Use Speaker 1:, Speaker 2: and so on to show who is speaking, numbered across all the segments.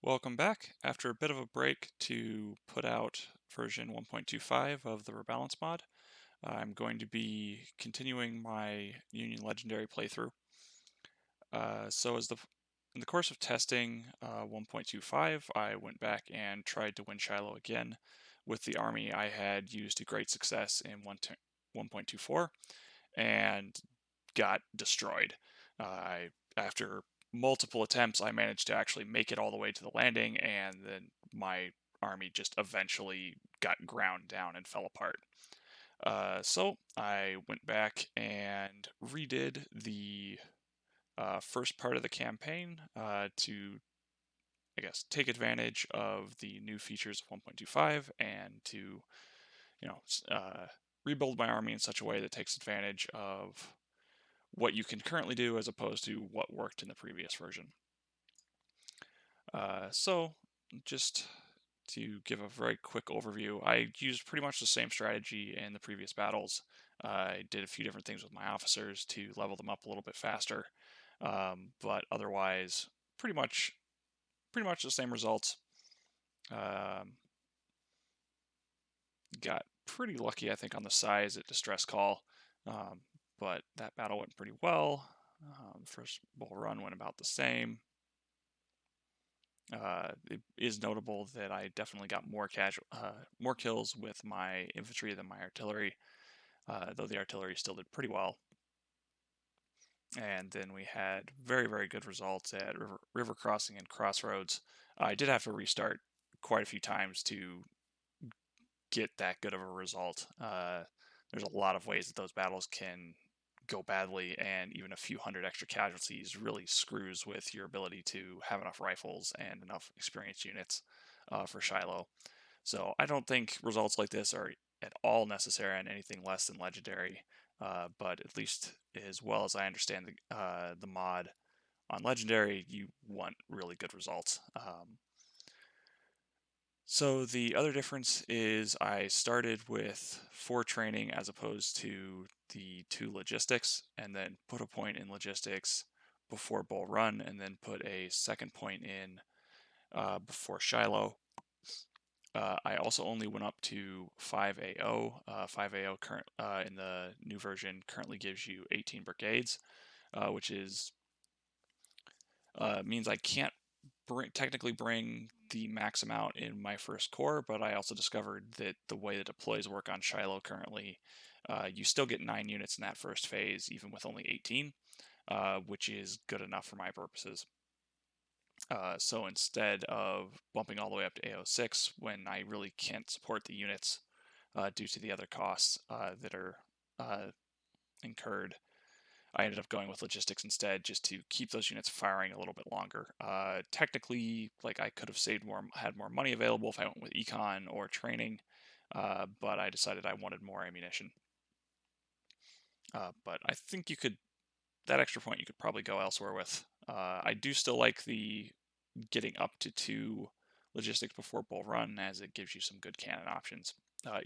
Speaker 1: Welcome back. After a bit of a break to put out version 1.25 of the Rebalance mod, I'm going to be continuing my Union Legendary playthrough. So in the course of testing 1.25, I went back and tried to win Shiloh again with the army I had used to great success in 1.24 and got destroyed. After multiple attempts, I managed to actually make it all the way to the landing, and then my army just eventually got ground down and fell apart. So I went back and redid the first part of the campaign to, I guess, take advantage of the new features of 1.25 and to, you know, rebuild my army in such a way that takes advantage of what you can currently do as opposed to what worked in the previous version. So just to give a very quick overview, I used pretty much the same strategy in the previous battles. I did a few different things with my officers to level them up a little bit faster, but otherwise, pretty much the same results. Got pretty lucky, I think, on the size at Distress Call, but that battle went pretty well. First bull run went about the same. It is notable that I definitely got more kills with my infantry than my artillery, though the artillery still did pretty well. And then we had very, very good results at river Crossing and Crossroads. I did have to restart quite a few times to get that good of a result. There's a lot of ways that those battles can go badly, and even a few hundred extra casualties really screws with your ability to have enough rifles and enough experienced units for Shiloh. So I don't think results like this are at all necessary on anything less than legendary. But at least as well as I understand the mod on legendary, you want really good results. So the other difference is I started with 4 training as opposed to the 2 logistics, and then put a point in logistics before Bull Run, and then put a second point in before Shiloh. I also only went up to 5 AO. 5 AO current in the new version currently gives you 18 brigades, which is means I can't technically bring the max amount in my first corps, but I also discovered that the way the deploys work on Shiloh currently, you still get 9 units in that first phase, even with only 18, which is good enough for my purposes. So instead of bumping all the way up to AO6 when I really can't support the units due to the other costs that are incurred, I ended up going with logistics instead, just to keep those units firing a little bit longer. Technically, like, I could have had more money available if I went with econ or training, but I decided I wanted more ammunition. But I think that extra point you could probably go elsewhere with. I do still like the getting up to 2 logistics before Bull Run, as it gives you some good cannon options,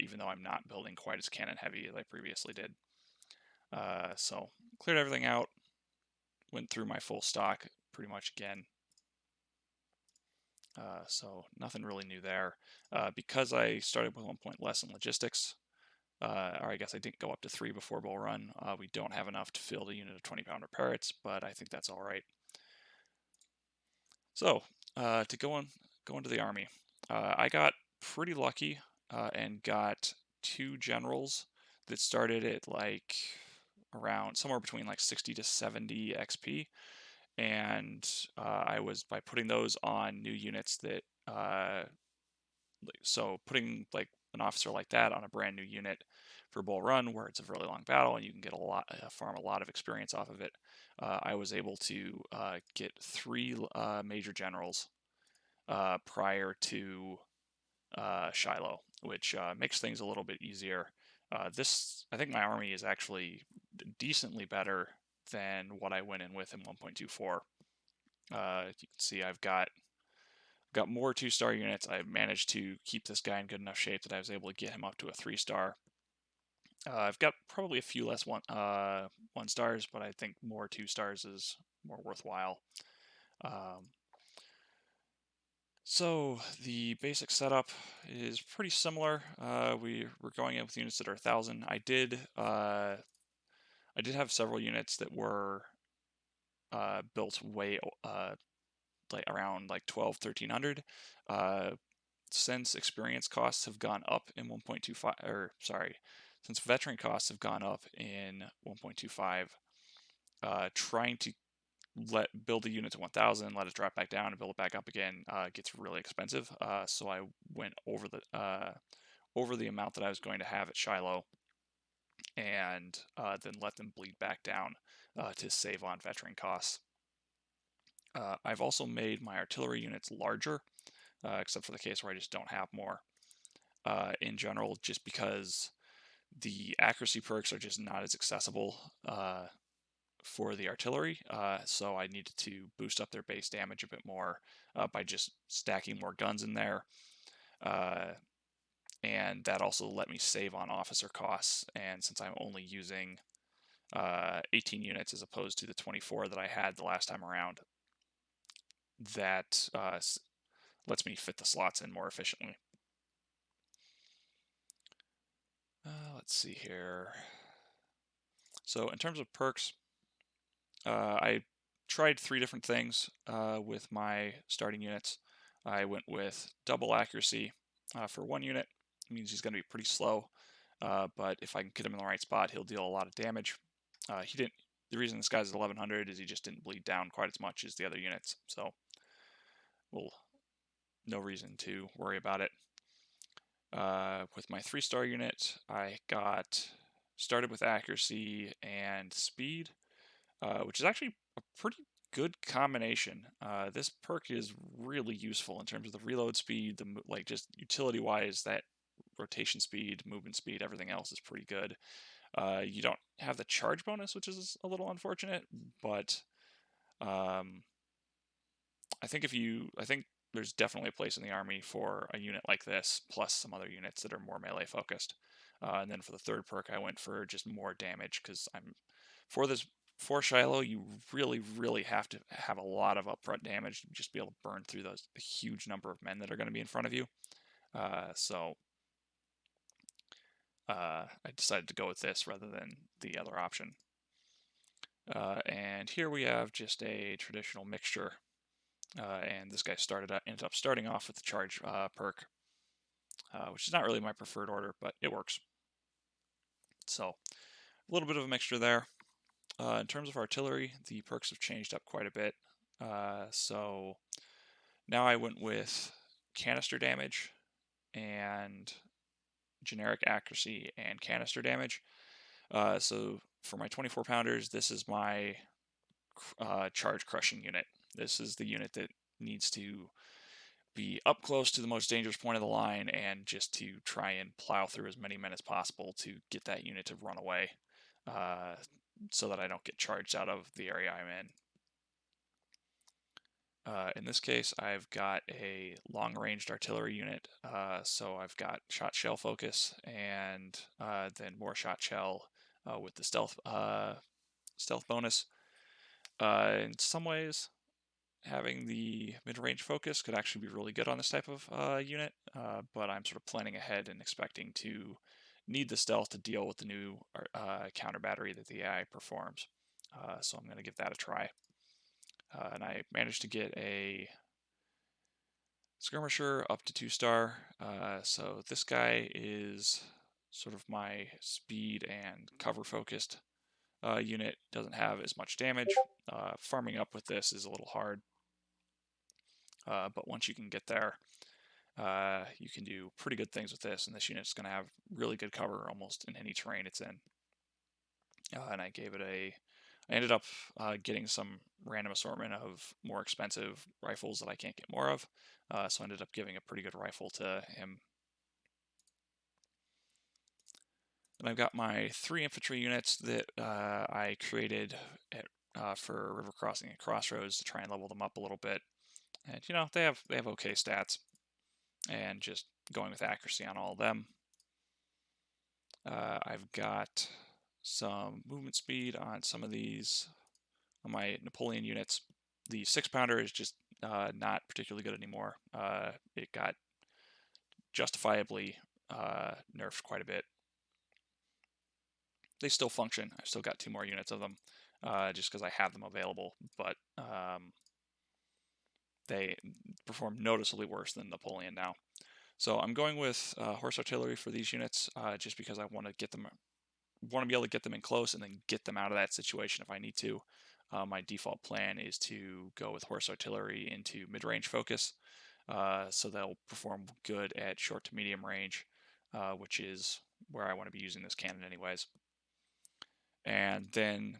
Speaker 1: even though I'm not building quite as cannon heavy as I previously did. So cleared everything out, went through my full stock pretty much again. So nothing really new there. Because I started with 1 point less in logistics, or I guess I didn't go up to 3 before Bull Run, we don't have enough to field a unit of 20-pounder Parrots, but I think that's all right. So to go into the army, I got pretty lucky and got 2 generals that started at like around somewhere between like 60 to 70 XP, and I was, by putting those on new units that so putting like an officer like that on a brand new unit for Bull Run, where it's a really long battle and you can get farm a lot of experience off of it, I was able to get 3 major generals prior to Shiloh, which makes things a little bit easier. I think my army is actually decently better than what I went in with in 1.24. You can see I've got more 2-star units. I managed to keep this guy in good enough shape that I was able to get him up to a 3-star. I've got probably a few less 1-stars, but I think more 2-stars is more worthwhile. So the basic setup is pretty similar. We're going in with units that are 1,000. I did have several units that were built like around like 12, 1300. Uh, since experience costs have gone up in 1.25, or sorry, since veteran costs have gone up in 1.25, trying to build a unit to 1000, let it drop back down and build it back up again gets really expensive. So I went over the amount that I was going to have at Shiloh, and then let them bleed back down to save on veteran costs. I've also made my artillery units larger, except for the case where I just don't have more. In general, just because the accuracy perks are just not as accessible for the artillery, so I needed to boost up their base damage a bit more by just stacking more guns in there. Uh, and that also let me save on officer costs. And since I'm only using 18 units as opposed to the 24 that I had the last time around, that lets me fit the slots in more efficiently. Let's see here. So in terms of perks, I tried 3 different things with my starting units. I went with double accuracy for 1 unit. It means he's going to be pretty slow, but if I can get him in the right spot, he'll deal a lot of damage. He didn't. The reason this guy's at 1100 is he just didn't bleed down quite as much as the other units, so no reason to worry about it. With my 3-star unit, I started with accuracy and speed, which is actually a pretty good combination. This perk is really useful in terms of the reload speed, like just utility-wise, that rotation speed, movement speed, everything else is pretty good. You don't have the charge bonus, which is a little unfortunate, but um, I think there's definitely a place in the army for a unit like this, plus some other units that are more melee focused. And then for the third perk, I went for just more damage because for this for Shiloh, you really have to have a lot of upfront damage to just be able to burn through the huge number of men that are going to be in front of you. So I decided to go with this rather than the other option. And here we have just a traditional mixture. And this guy ended up starting off with the charge perk, which is not really my preferred order, but it works. So a little bit of a mixture there. In terms of artillery, the perks have changed up quite a bit. So now I went with canister damage and generic accuracy and canister damage. So for my 24 pounders, this is my charge crushing unit. This is the unit that needs to be up close to the most dangerous point of the line and just to try and plow through as many men as possible to get that unit to run away, so that I don't get charged out of the area I'm in. In this case, I've got a long-ranged artillery unit, so I've got shot shell focus and then more shot shell with the stealth bonus. In some ways, having the mid-range focus could actually be really good on this type of unit, but I'm sort of planning ahead and expecting to need the stealth to deal with the new counter battery that the AI performs. So I'm going to give that a try. And I managed to get a skirmisher up to 2-star. So this guy is sort of my speed and cover focused unit. Doesn't have as much damage. Farming up with this is a little hard. But once you can get there, you can do pretty good things with this, and this unit's going to have really good cover almost in any terrain it's in. And I ended up getting some random assortment of more expensive rifles that I can't get more of, so I ended up giving a pretty good rifle to him. And I've got my 3 infantry units that I created for river crossing and crossroads to try and level them up a little bit. And they have okay stats, and just going with accuracy on all of them. I've got some movement speed on some of these on my Napoleon units. The 6-pounder is just not particularly good anymore. It got justifiably nerfed quite a bit. They still function. I've still got 2 more units of them, just because I have them available, but they perform noticeably worse than Napoleon now. So I'm going with horse artillery for these units, just because I want to be able to get them in close and then get them out of that situation if I need to. My default plan is to go with horse artillery into mid-range focus, so they'll perform good at short to medium range, which is where I want to be using this cannon anyways. And then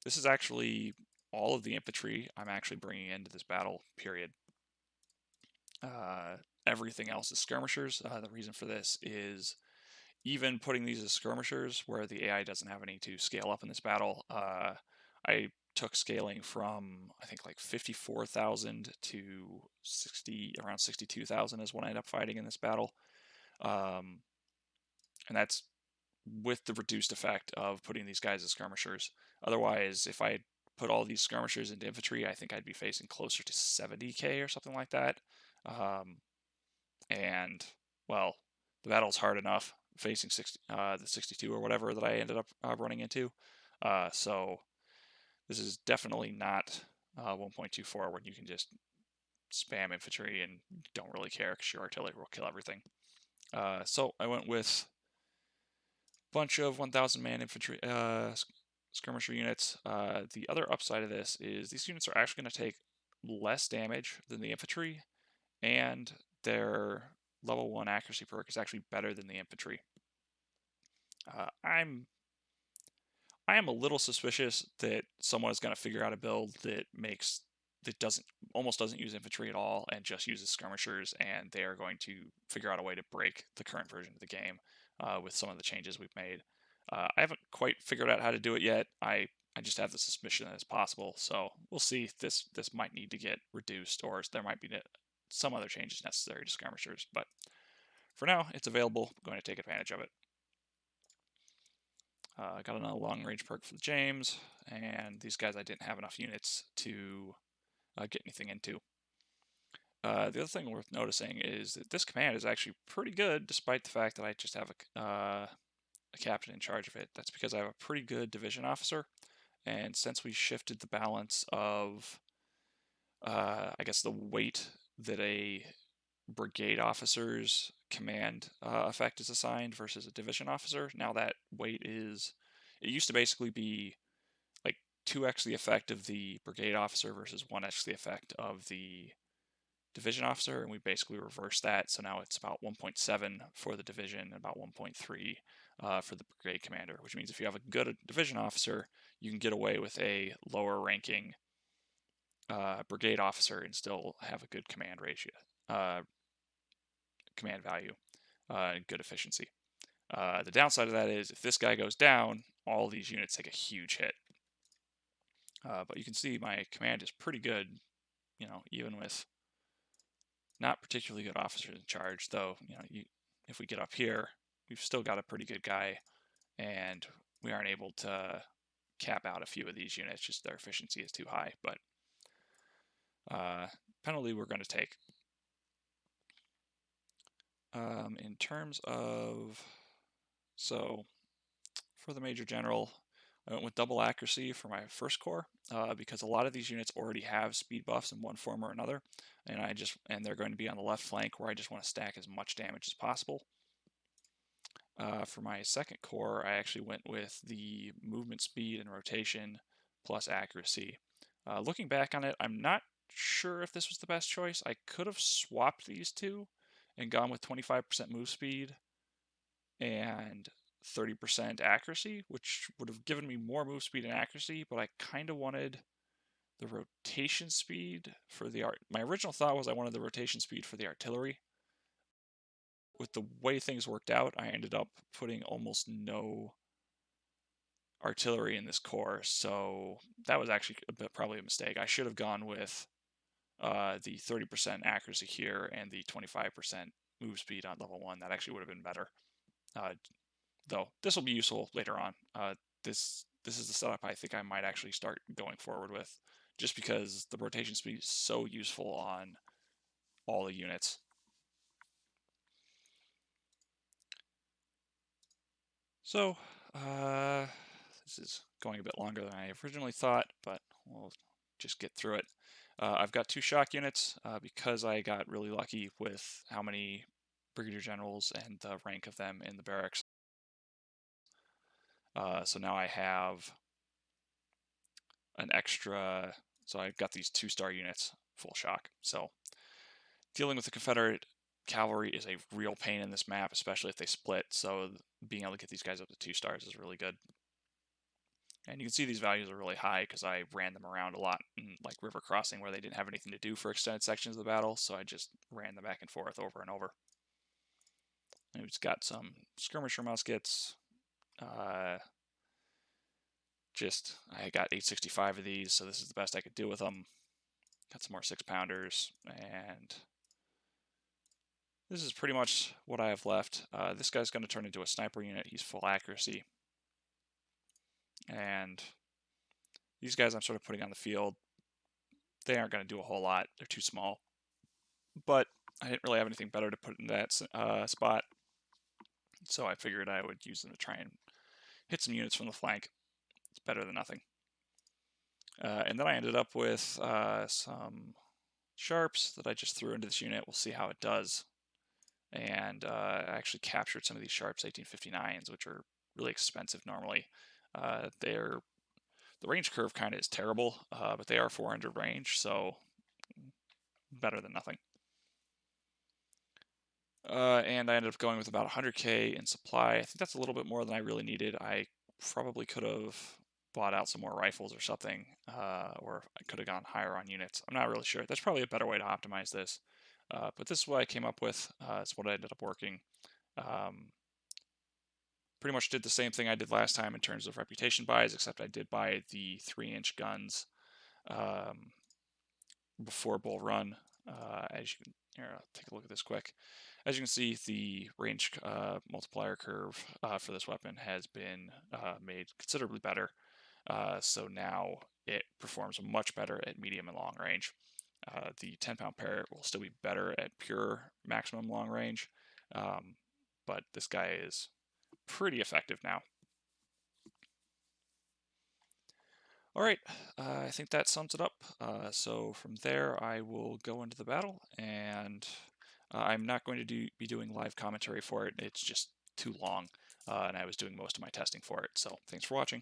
Speaker 1: this is actually all of the infantry I'm actually bringing into this battle period. Everything else is skirmishers. The reason for this is even putting these as skirmishers where the AI doesn't have any to scale up in this battle, I took scaling from I think like 54,000 to around 62,000 is what I ended up fighting in this battle, and that's with the reduced effect of putting these guys as skirmishers. Otherwise, if I put all these skirmishers into infantry, I think I'd be facing closer to 70k or something like that. And well, the battle's hard enough facing the 62 or whatever that I ended up running into. So this is definitely not 1.24 when you can just spam infantry and don't really care because your artillery will kill everything. So I went with a bunch of 1,000 man infantry skirmisher units. The other upside of this is these units are actually going to take less damage than the infantry, and their level 1 accuracy perk is actually better than the infantry. I am a little suspicious that someone is going to figure out a build that almost doesn't use infantry at all and just uses skirmishers, and they are going to figure out a way to break the current version of the game with some of the changes we've made. I haven't quite figured out how to do it yet. I just have the suspicion that it's possible, so we'll see. This might need to get reduced, or there might be some other changes necessary to skirmishers, but for now, it's available. I'm going to take advantage of it. I got another long range perk for the James, and these guys I didn't have enough units to get anything into. The other thing worth noticing is that this command is actually pretty good, despite the fact that I just have a captain in charge of it. That's because I have a pretty good division officer, and since we shifted the balance of, I guess, the weight that a brigade officer's command effect is assigned versus a division officer, now that weight is, it used to basically be like 2x the effect of the brigade officer versus 1x the effect of the division officer, and we basically reversed that. So now it's about 1.7 for the division and about 1.3 for the brigade commander, which means if you have a good division officer, you can get away with a lower ranking brigade officer and still have a good command ratio, command value, and good efficiency. The downside of that is if this guy goes down, all these units take a huge hit. But you can see my command is pretty good, even with not particularly good officers in charge, though, if we get up here, we've still got a pretty good guy, and we aren't able to cap out a few of these units, just their efficiency is too high, but penalty we're going to take. In terms of, so for the Major General, I went with double accuracy for my first corps because a lot of these units already have speed buffs in one form or another, and they're going to be on the left flank where I just want to stack as much damage as possible. For my second corps, I actually went with the movement speed and rotation plus accuracy. Looking back on it, I'm not sure if this was the best choice. I could have swapped these two and gone with 25% move speed and 30% accuracy, which would have given me more move speed and accuracy, but I kind of wanted the rotation speed for the art. My original thought was I wanted the rotation speed for the artillery. With the way things worked out, I ended up putting almost no artillery in this corps, so that was actually probably a mistake. I should have gone with the 30% accuracy here and the 25% move speed on level 1. That actually would have been better. Though this will be useful later on. This is the setup I think I might actually start going forward with, just because the rotation speed is so useful on all the units. So, this is going a bit longer than I originally thought, but we'll just get through it. I've got 2 shock units because I got really lucky with how many brigadier generals and the rank of them in the barracks. So now I have an extra, so I've got these 2-star units full shock. So dealing with the Confederate cavalry is a real pain in this map, especially if they split. So being able to get these guys up to 2 stars is really good. And you can see these values are really high because I ran them around a lot in like River Crossing where they didn't have anything to do for extended sections of the battle, so I just ran them back and forth over and over. And we've got some skirmisher muskets. I got 865 of these, so this is the best I could do with them. Got some more 6-pounders, and this is pretty much what I have left. This guy's going to turn into a sniper unit. He's full accuracy. And these guys I'm sort of putting on the field. They aren't going to do a whole lot. They're too small. But I didn't really have anything better to put in that spot. So I figured I would use them to try and hit some units from the flank. It's better than nothing. And then I ended up with some sharps that I just threw into this unit. We'll see how it does. And I actually captured some of these sharps 1859s, which are really expensive normally. The range curve kind of is terrible, but they are 400 range, so better than nothing. And I ended up going with about 100k in supply. I think that's a little bit more than I really needed. I probably could have bought out some more rifles or something, or I could have gone higher on units. I'm not really sure. That's probably a better way to optimize this. But this is what I came up with. It's what I ended up working. Pretty much did the same thing I did last time in terms of reputation buys, except I did buy the 3-inch guns before Bull Run. As you can, here, I'll take a look at this quick. As you can see, the range multiplier curve for this weapon has been made considerably better. So now it performs much better at medium and long range. The 10-pound parrot will still be better at pure maximum long range, but this guy is pretty effective now. All right, I think that sums it up. So from there, I will go into the battle, and I'm not going to be doing live commentary for it. It's just too long, and I was doing most of my testing for it. So thanks for watching.